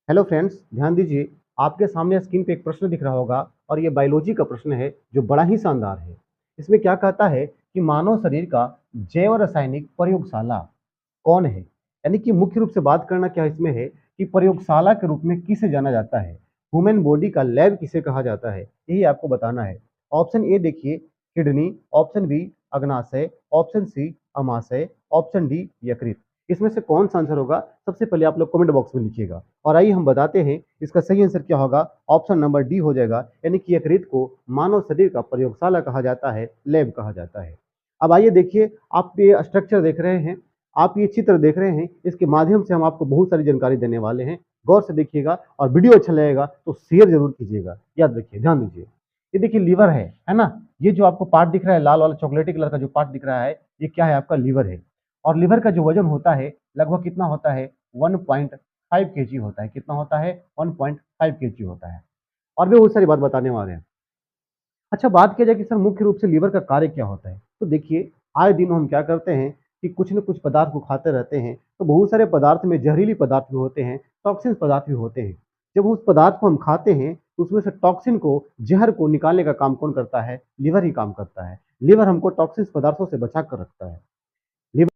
Hello friends, ध्यान दीजिए। आपके सामने स्क्रीन पे एक प्रश्न दिख रहा होगा और ये बायोलॉजी का प्रश्न है जो बड़ा ही शानदार है। इसमें क्या कहता है कि मानव शरीर का जैव रासायनिक प्रयोगशाला कौन है? यानी कि मुख्य रूप से बात करना क्या इसमें है कि प्रयोगशाला के रूप में किसे जाना जाता है, ह्यूमन बॉडी का लैब किसे कहा जाता है, यही आपको बताना है। ऑप्शन ए देखिए किडनी, ऑप्शन बी अग्नाशय, ऑप्शन सी अमाशय, ऑप्शन डी यकृत। इसमें से कौन सा आंसर होगा? सबसे पहले आप लोग कमेंट बॉक्स में लिखिएगा और आइए हम बताते हैं इसका सही आंसर क्या होगा। ऑप्शन नंबर डी हो जाएगा, यानी कि यकृत को मानव शरीर का प्रयोगशाला कहा जाता है, लैब कहा जाता है। अब आइए देखिए, आप ये स्ट्रक्चर देख रहे हैं, आप ये चित्र देख रहे हैं, इसके माध्यम से हम आपको बहुत सारी जानकारी देने वाले हैं। गौर से देखिएगा और वीडियो अच्छा लगेगा तो शेयर जरूर कीजिएगा। याद रखिए, ध्यान दीजिए। ये देखिए लीवर है ना। ये जो आपको पार्ट दिख रहा है लाल वाला चॉकलेटी कलर का जो पार्ट दिख रहा है, ये क्या है? आपका लीवर है। और लीवर का जो वजन होता है लगभग कितना होता है? 1.5 केजी होता है। कितना होता है? 1.5 केजी होता है। और भी बहुत सारी बात बताने वाले हैं। अच्छा, बात किया जाए कि सर मुख्य रूप से लीवर का कार्य क्या होता है, तो देखिए आए दिन हम क्या करते हैं कि कुछ न कुछ पदार्थ को खाते रहते हैं, तो बहुत सारे पदार्थ में जहरीली पदार्थ भी होते हैं, टॉक्सिन पदार्थ भी होते हैं। जब उस पदार्थ को हम खाते हैं तो उसमें से टॉक्सिन को, जहर को निकालने का काम कौन करता है? लीवर ही काम करता है। लीवर हमको टॉक्सिन पदार्थों से बचा कर रखता है।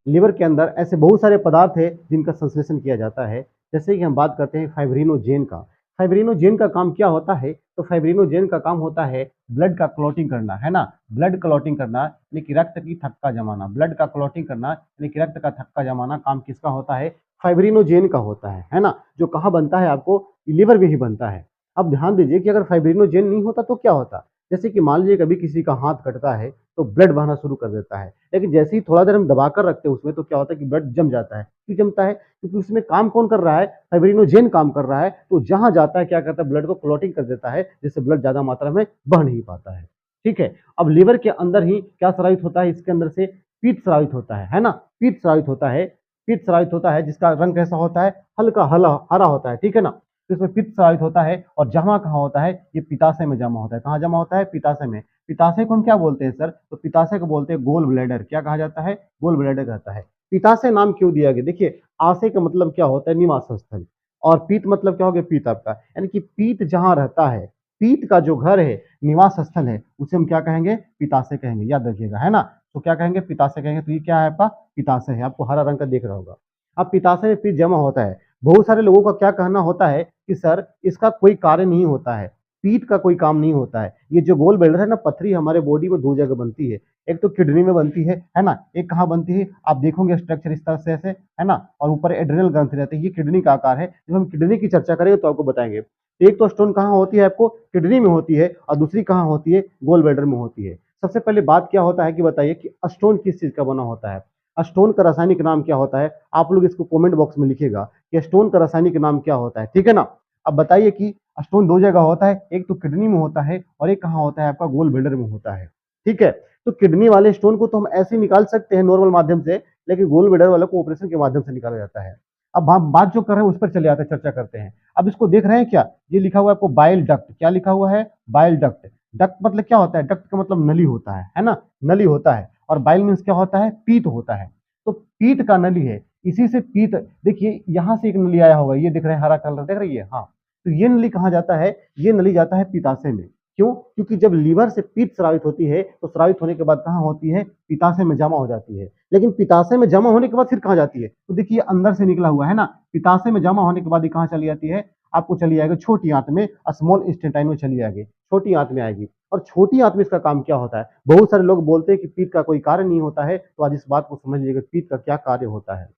लीवर के अंदर ऐसे बहुत सारे पदार्थ है जिनका संश्लेषण किया जाता है। जैसे कि हम बात करते हैं फाइब्रिनोजेन का। फाइब्रिनोजेन का काम क्या होता है? तो फाइब्रिनोजेन का काम होता है ब्लड का क्लॉटिंग करना, है ना। ब्लड क्लॉटिंग करना यानी कि रक्त की थक्का जमाना। ब्लड का क्लॉटिंग करना यानी कि रक्त का थक्का जमाना काम किसका होता है? फाइब्रिनोजेन का होता है ना। जो कहाँ बनता है? आपको लीवर में ही बनता है। अब ध्यान दीजिए कि अगर फाइब्रिनोजेन नहीं होता तो क्या होता? जैसे कि मान लीजिए कभी किसी का हाथ कटता है तो ब्लड बहना शुरू कर देता है, लेकिन जैसे ही थोड़ा देर हम दबाकर रखते हैं उसमें तो क्या होता है कि ब्लड जम जाता है। क्यों जमता है? क्योंकि उसमें काम कौन कर रहा है? फाइब्रिनोजेन काम कर रहा है। तो जहां जाता है क्या करता है? ब्लड को क्लॉटिंग कर देता है, जिससे ब्लड ज्यादा मात्रा में बह नहीं पाता है। ठीक है। अब लीवर के अंदर ही क्या स्रावित होता है? इसके अंदर से पीत स्रावित होता है ना। पीत स्रावित होता है। पीत स्रावित होता है जिसका रंग कैसा होता है? हल्का हला हरा होता है। ठीक है ना। तो इसमें पित्त स्रावित होता है और जमा कहाँ होता है? ये पिताशय में जमा होता है। कहाँ जमा होता है? पिताशय में। पिताशय को हम क्या बोलते हैं सर? तो पिताशय को बोलते हैं गोल ब्लैडर। क्या कहा जाता है? गोल ब्लैडर कहता है। पिताशय नाम क्यों दिया गया? देखिए, आशय का मतलब क्या होता है? निवास स्थल। और पीत मतलब क्या हो गया? पीत आपका, यानी कि पीत जहां रहता है, पीत का जो घर है, निवास स्थल है, उसे हम क्या कहेंगे? पिताशय कहेंगे। याद रखिएगा, है ना। तो क्या कहेंगे? पिताशय कहेंगे। तो ये क्या है? आपका पिताशय है। आपको हरा रंग का दिख रहा होगा। अब पिताशय में पीत जमा होता है। बहुत सारे लोगों का क्या कहना होता है कि सर इसका कोई कार्य नहीं होता है, पीठ का कोई काम नहीं होता है। ये जो गोल ब्लैडर है ना, पथरी हमारे बॉडी में दो जगह बनती है। एक तो किडनी में बनती है ना। एक कहाँ बनती है? आप देखोगे स्ट्रक्चर इस तरह से ऐसे, है ना। और ऊपर एड्रिनल ग्रंथि रहती है। ये किडनी का आकार है। जब हम किडनी की चर्चा करेंगे तो आपको बताएंगे। एक तो स्टोन कहाँ होती है? आपको किडनी में होती है और दूसरी कहाँ होती है? गोल ब्लैडर में होती है। सबसे पहले बात क्या होता है कि बताइए कि स्टोन किस चीज का बना होता है? स्टोन का रासायनिक नाम क्या होता है? आप लोग इसको कमेंट बॉक्स में लिखिएगा कि स्टोन का रासायनिक नाम क्या होता है। ठीक है ना। अब बताइए कि स्टोन दो जगह होता है, एक तो किडनी में होता है और एक कहाँ होता है? आपका गोल ब्लैडर में होता है। ठीक है। तो किडनी वाले स्टोन को तो हम ऐसे निकाल सकते हैं नॉर्मल माध्यम से, लेकिन गोल ब्लैडर वाले को ऑपरेशन के माध्यम से निकाला जाता है। अब हम बात जो कर रहे हैं उस पर चले आते हैं, चर्चा करते हैं। अब इसको देख रहे हैं क्या? ये लिखा हुआ है आपको बाइल डक्ट। क्या लिखा हुआ है? Bile duct. डक्ट मतलब क्या होता है? डक्ट का मतलब नली होता है ना। नली होता है। और बाइल मीन्स क्या होता है? पीत होता है। तो पीत का नली है, इसी से पीत। देखिए यहां से एक नली आया होगा, ये दिख रहा है हरा कलर, देख रही है? हाँ। तो ये नली कहाँ जाता है? ये नली जाता है पिताशय में। क्यों? क्योंकि जब लीवर से पीत स्रावित होती है तो स्रावित होने के बाद कहाँ होती है? पिताशय में जमा हो जाती है। लेकिन पिताशय में जमा होने के बाद फिर कहाँ जाती है? तो देखिए अंदर से निकला हुआ है ना। पिताशय में जमा होने के बाद ये कहाँ चली जाती है? आपको चली जाएगी छोटी आंत में, स्मॉल इंटेस्टाइन में चली जाएगी, छोटी आंत में आएगी। और छोटी आंत में इसका काम क्या होता है? बहुत सारे लोग बोलते हैं कि पीत का कोई कार्य नहीं होता है, तो आज इस बात को समझ लीजिएगा पीत का क्या कार्य होता है।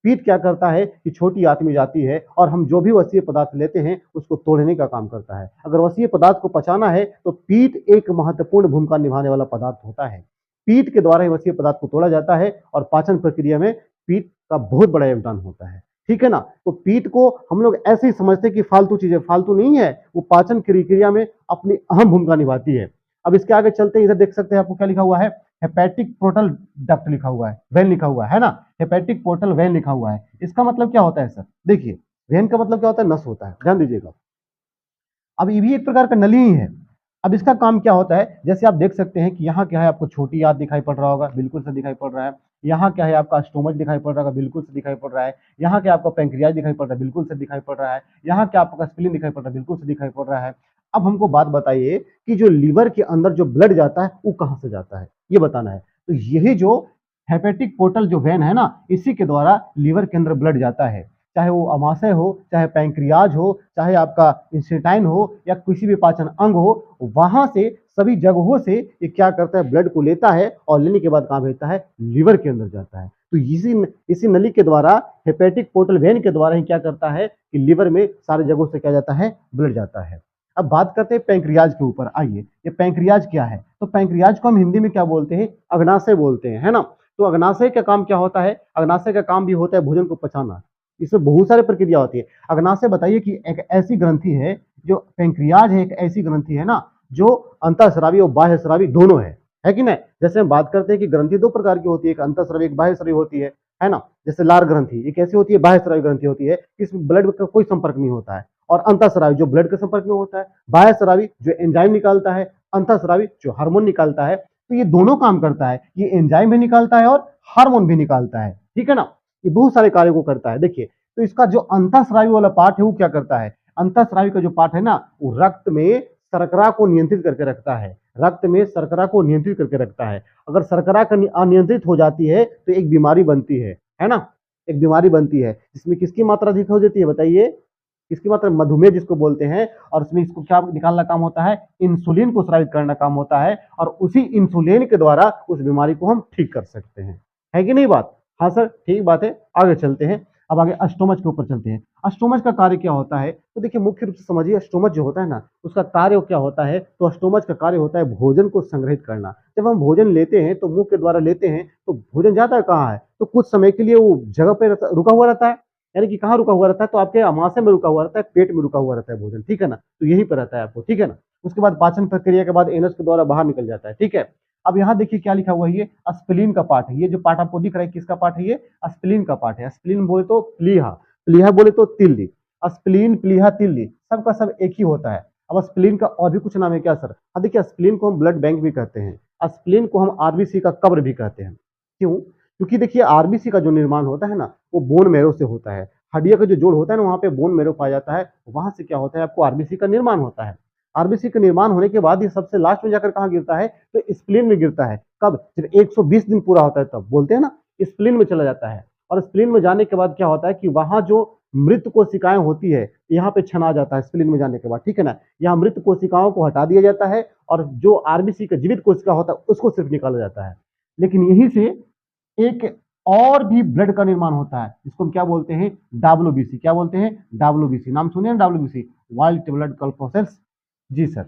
पीत क्या करता है कि छोटी आंत में जाती है और हम जो भी वसीय पदार्थ लेते हैं उसको तोड़ने का काम करता है। अगर वसीय पदार्थ को पचाना है तो पीत एक महत्वपूर्ण भूमिका निभाने वाला पदार्थ होता है। पीत के द्वारा ही वसीय पदार्थ को तोड़ा जाता है और पाचन प्रक्रिया में पीत का बहुत बड़ा योगदान होता है। ठीक है ना। तो पीत को हम लोग ऐसे ही समझते हैं कि फालतू चीजें, फालतू नहीं है, वो पाचन क्रिया में अपनी अहम भूमिका निभाती है। अब इसके आगे चलते हैं, इधर देख सकते हैं आपको क्या लिखा हुआ है? हेपेटिक पोर्टल डक्ट लिखा हुआ है, वेन लिखा हुआ है ना। हेपेटिक पोर्टल वेन लिखा हुआ है। इसका मतलब क्या होता है सर? देखिए, वेन का मतलब क्या होता है? नस होता है। ध्यान दीजिएगा। अब ये भी एक प्रकार का नली ही है। अब इसका काम क्या होता है? जैसे आप देख सकते हैं कि यहाँ क्या है? आपको छोटी आंत दिखाई पड़ रहा होगा, बिल्कुल से दिखाई पड़ रहा है। यहाँ क्या है आपका स्टोमच दिखाई पड़ रहा है, बिल्कुल से दिखाई पड़ रहा है। यहाँ क्या आपका पैंक्रियाज दिखाई पड़ रहा है, बिल्कुल से दिखाई पड़ रहा है। यहाँ क्या आपका स्प्लीन दिखाई पड़ रहा है, बिल्कुल से दिखाई पड़ रहा है। अब हमको बात बताइए कि जो लीवर के अंदर जो ब्लड जाता है वो कहाँ से जाता है, ये बताना है। तो यही जो हेपेटिक पोर्टल जो वेन है ना, इसी के द्वारा लीवर के अंदर ब्लड जाता है। चाहे वो अमाशय हो, चाहे पैंक्रियाज हो, चाहे आपका इंसेटाइन हो या किसी भी पाचन अंग हो, वहां से सभी जगहों से ये क्या करता है, ब्लड को लेता है और लेने के बाद कहाँ भेजता है, लीवर के अंदर जाता है। तो इसी नली के द्वारा, हेपेटिक पोर्टल वेन के द्वारा ही क्या करता है कि लीवर में सारी जगहों से क्या जाता है, ब्लड जाता है। अब बात करते हैं पैंक्रियाज के ऊपर। आइए, ये पैंक्रियाज क्या है? तो पैंक्रियाज को हम हिंदी में क्या बोलते हैं, अग्नाशय बोलते हैं, है ना। तो अग्नाशय का काम क्या होता है? अग्नाशय का काम भी होता है भोजन को पचाना। इसमें बहुत सारी प्रक्रिया होती है। अग्नाशय बताइए कि एक ऐसी ग्रंथि है, जो पैंक्रियाज है एक ऐसी ग्रंथि है ना, जो अंतःस्रावी और बाह्यस्रावी दोनों है कि नहीं। जैसे हम बात करते हैं कि ग्रंथि दो प्रकार की होती है, एक अंतःस्रावी एक बाह्यस्रावी होती है ना। जैसे लार ग्रंथि ये कैसी होती है, बाह्यस्रावी ग्रंथि होती है, इसमें ब्लड का कोई संपर्क नहीं होता है। और अंतःस्रावी जो ब्लड के संपर्क में होता है, बाह्यस्रावी जो एंजाइम निकालता है, अंतःस्रावी जो हार्मोन निकालता है। तो ये दोनों काम करता है, ये एंजाइम भी निकालता है और हार्मोन भी निकालता है, ठीक है ना। ये बहुत सारे कार्यों को करता है। देखिए, तो इसका जो अंतःस्रावी वाला पार्ट है वो क्या करता है, अंतःस्रावी का जो पार्ट है ना, वो रक्त में शर्करा को नियंत्रित करके रखता है। रक्त में शर्करा को नियंत्रित करके रखता है। अगर शर्करा का अनियंत्रित हो जाती है तो एक बीमारी बनती है ना। एक बीमारी बनती है जिसमें किसकी मात्रा अधिक हो जाती है, बताइए किसकी मात्रा, मधुमेह जिसको बोलते हैं। और उसमें इसको क्या निकालना काम होता है, इंसुलिन को स्रावित करना काम होता है। और उसी इंसुलिन के द्वारा उस बीमारी को हम ठीक कर सकते हैं। है कि नहीं बात? हाँ सर, ठीक बात है। आगे चलते हैं। अब आगे स्टोमच के ऊपर चलते हैं। स्टोमच का कार्य क्या होता है? तो देखिए, मुख्य रूप से समझिए, स्टोमच जो होता है ना, उसका कार्य क्या होता है। तो स्टोमच का कार्य होता है भोजन को संग्रहित करना। जब हम भोजन लेते हैं तो मुंह के द्वारा लेते हैं, तो भोजन जाता है कहाँ है, तो कुछ समय के लिए वो जगह पे रुका हुआ रहता है। यानी कि कहाँ रुका हुआ रहता है, तो आपके अमाशय में रुका हुआ रहता है, पेट में रुका हुआ रहता है भोजन, ठीक है ना। तो यहीं पर रहता है आपको, ठीक है ना। उसके बाद पाचन प्रक्रिया के बाद एनस के द्वारा बाहर निकल जाता है, ठीक है। अब यहाँ देखिए क्या लिखा हुआ है, ये स्प्लीन का पार्ट है। ये जो पार्ट आपको दिख रहा है किसका पार्ट है, ये स्प्लीन का पार्ट है। स्प्लीन बोले तो प्लीहा, प्लीहा बोले तो तिल्ली। स्प्लीन, प्लीहा, तिल्ली सबका सब एक ही होता है। अब स्प्लीन का और भी कुछ नाम है क्या सर? हाँ देखिए, स्प्लीन को हम ब्लड बैंक भी कहते हैं, स्प्लीन को हम आरबीसी का कब्र भी कहते हैं। क्यों? क्योंकि देखिए, आरबीसी का जो निर्माण होता है ना, वो बोन मैरो से होता है। हड्डियों का जो जोड़ होता है ना, वहाँ पे बोन मैरो पाया जाता है, वहां से क्या होता है, आपको आरबीसी का निर्माण होता है। आरबीसी का निर्माण होने के बाद ये सबसे लास्ट में जाकर कहाँ गिरता है, तो स्प्लीन में गिरता है। कब? जब 120 दिन पूरा होता है तब बोलते हैं ना, स्प्लीन में चला जाता है। और स्प्लीन में जाने के बाद क्या होता है कि वहां जो मृत कोशिकाएं होती है, यहाँ पे छना जाता है स्प्लीन में जाने के बाद, ठीक है ना। यहाँ मृत कोशिकाओं को हटा दिया जाता है और जो आरबीसी का जीवित कोशिका होता है उसको सिर्फ निकाला जाता है। लेकिन यहीं से एक और भी ब्लड का निर्माण होता है, जिसको हम क्या बोलते हैं, डब्ल्यूबीसी। क्या बोलते हैं? डब्ल्यूबीसी। नाम सुनिए ना, डब्ल्यूबीसी, वाइट ब्लड कॉर्पसेल्स। जी सर।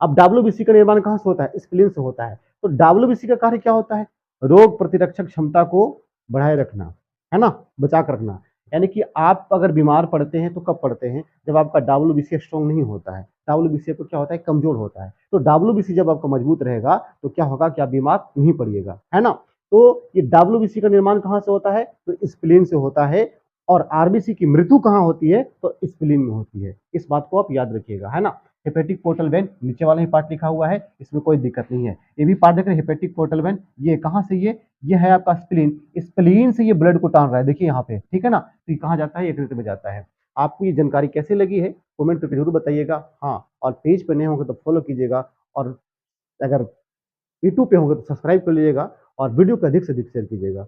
अब डब्ल्यूबीसी का निर्माण कहाँ से होता है? स्प्लीन से होता है। तो डब्ल्यूबीसी का कार्य क्या होता है? रोग प्रतिरक्षक क्षमता को बढ़ाए रखना, है ना, बचा कर रखना। यानी कि आप अगर बीमार पड़ते हैं तो कब पड़ते हैं? जब आपका डब्ल्यूबीसी स्ट्रॉन्ग नहीं होता है। डब्ल्यूबीसी को क्या होता है, कमजोर होता है। तो डब्ल्यूबीसी जब आपका मजबूत रहेगा तो क्या होगा कि आप बीमार नहीं पड़िएगा, है ना। तो ये डब्ल्यूबीसी का निर्माण कहाँ से होता है? तो स्प्लीन से होता है। और आरबीसी की मृत्यु कहाँ होती है? तो स्प्लीन में होती है। इस बात को आप याद रखिएगा, है ना। हेपेटिक पोर्टल वेन नीचे वाला ही पार्ट लिखा हुआ है, इसमें कोई दिक्कत नहीं है। ये भी पार्ट देख रहे हैं, हेपेटिक पोर्टल वेन, ये कहाँ से, ये है आपका स्प्लीन। स्प्लीन से ये ब्लड को टान रहा है, देखिए यहाँ पे, ठीक है ना। तो ये कहाँ जाता है? यकृत में जाता है। आपको ये जानकारी कैसी लगी है कमेंट करके जरूर बताइएगा। हाँ, और पेज पे नए होंगे तो फॉलो कीजिएगा, और अगर यूट्यूब पे होंगे तो सब्सक्राइब कर लीजिएगा, और वीडियो को अधिक से अधिक शेयर कीजिएगा।